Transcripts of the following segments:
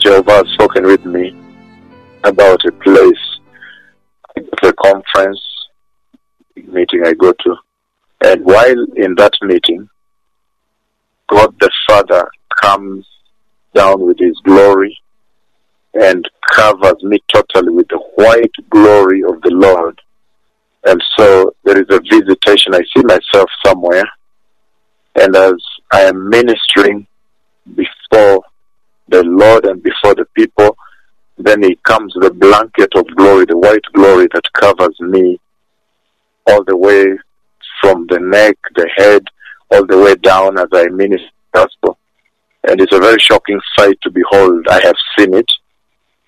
Jehovah has spoken with me about a place, a conference meeting I go to. And while in that meeting, God the Father comes down with His glory and covers me totally with the white glory of the Lord. And so there is a visitation. I see myself somewhere, and as I am ministering before the Lord and before the people, then He comes with a blanket of glory, the white glory that covers me all the way from the neck, the head, all the way down as I minister the gospel. And it's a very shocking sight to behold. I have seen it.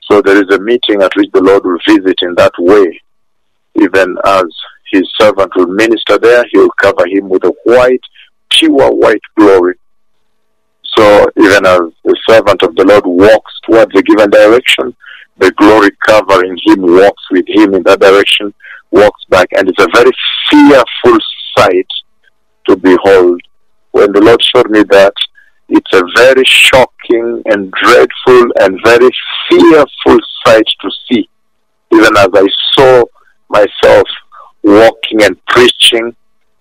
So there is a meeting at which the Lord will visit in that way. Even as His servant will minister there, He will cover him with a white, pure white glory. So even as the servant of the Lord walks towards a given direction, the glory covering him walks with him in that direction, walks back, and it's a very fearful sight to behold. When the Lord showed me that, it's a very shocking and dreadful and very fearful sight to see. Even as I saw myself walking and preaching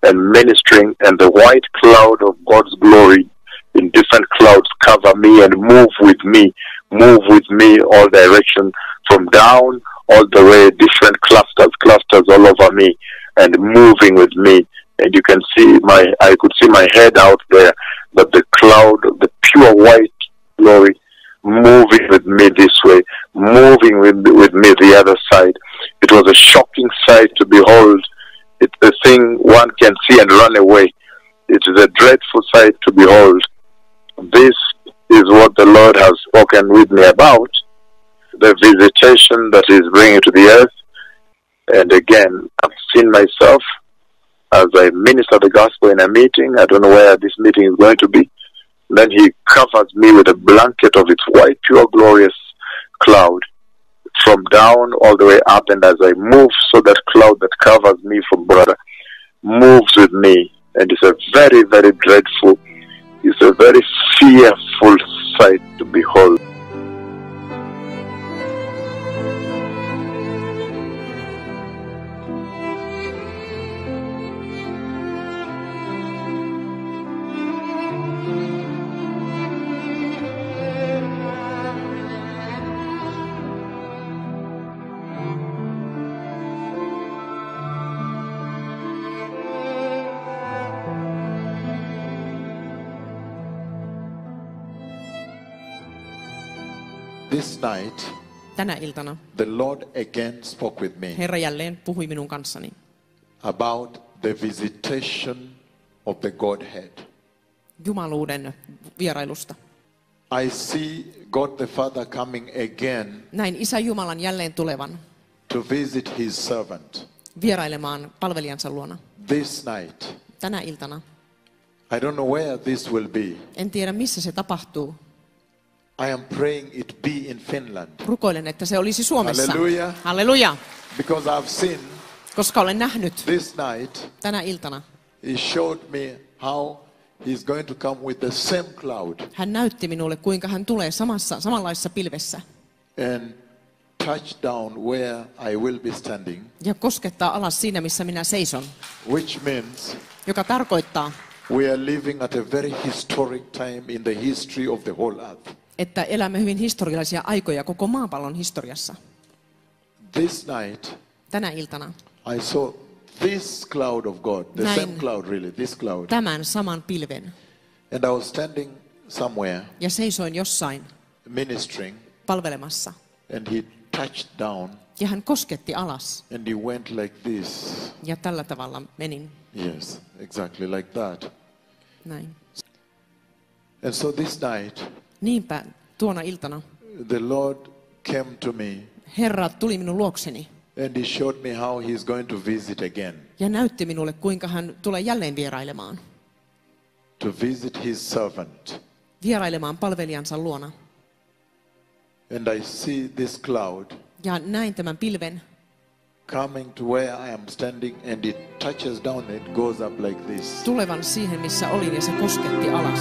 and ministering, and the white cloud of God's glory in different clouds cover me and move with me all direction, from down all the way, different clusters all over me, and moving with me. And you can see I could see my head out there, but the cloud of the pure white glory moving with me this way, moving with me the other side. It was a shocking sight to behold. It's the thing one can see and run away. It is a dreadful sight to behold. This is what the Lord has spoken with me about, the visitation that He is bringing to the earth. And again, I've seen myself as I minister the gospel in a meeting. I don't know where this meeting is going to be. Then He covers me with a blanket of its white, pure, glorious cloud, from down all the way up. And as I move, so that cloud that covers me from brother moves with me. And it's a very, very dreadful, it's a very fearful sight to behold. This night, tänä iltana the Lord again spoke with me Herra jälleen puhui minun kanssani about the visitation of the Godhead. Jumaluuden vierailusta. I see God the Father coming again Näin Isä Jumalan jälleen tulevan to visit His servant vierailemaan palvelijansa luona this night. tänä iltana. I don't know where this will be. En tiedä missä se tapahtuu. I am praying it be in Finland. Rukoilen, että se olisi Suomessa. Hallelujah. Halleluja. Because I've seen Koska olen nähnyt this night, tänä iltana. He showed me how He's going to come with the same cloud Hän näytti minulle, kuinka hän tulee samanlaisessa pilvessä and touch down where I will be standing, ja koskettaa alas siinä, missä minä seison. which means Joka tarkoittaa, we are living at a very historic time in the history of the whole earth. että elämme hyvin historiallisia aikoja koko maapallon historiassa. This night, Tänä iltana I saw this cloud of God, the Näin. same cloud really, this cloud. tämän saman pilven And I was standing somewhere ja seisoin jossain ministering, palvelemassa. and He touched down Ja hän kosketti alas and He went like this. ja tällä tavalla menin. Yes, exactly like that. Näin. And so this night, Niinpä tuona iltana the Lord came to me Herra tuli minun luokseni and He showed me how He's going to visit again, ja näytti minulle, kuinka hän tulee jälleen vierailemaan. to visit His servant. Vierailemaan palvelijansa luona. And I see this cloud Ja näin tämän pilven coming to where I am standing, and it touches down and it goes up like this. tulevan siihen, missä olin, ja se kosketti alas.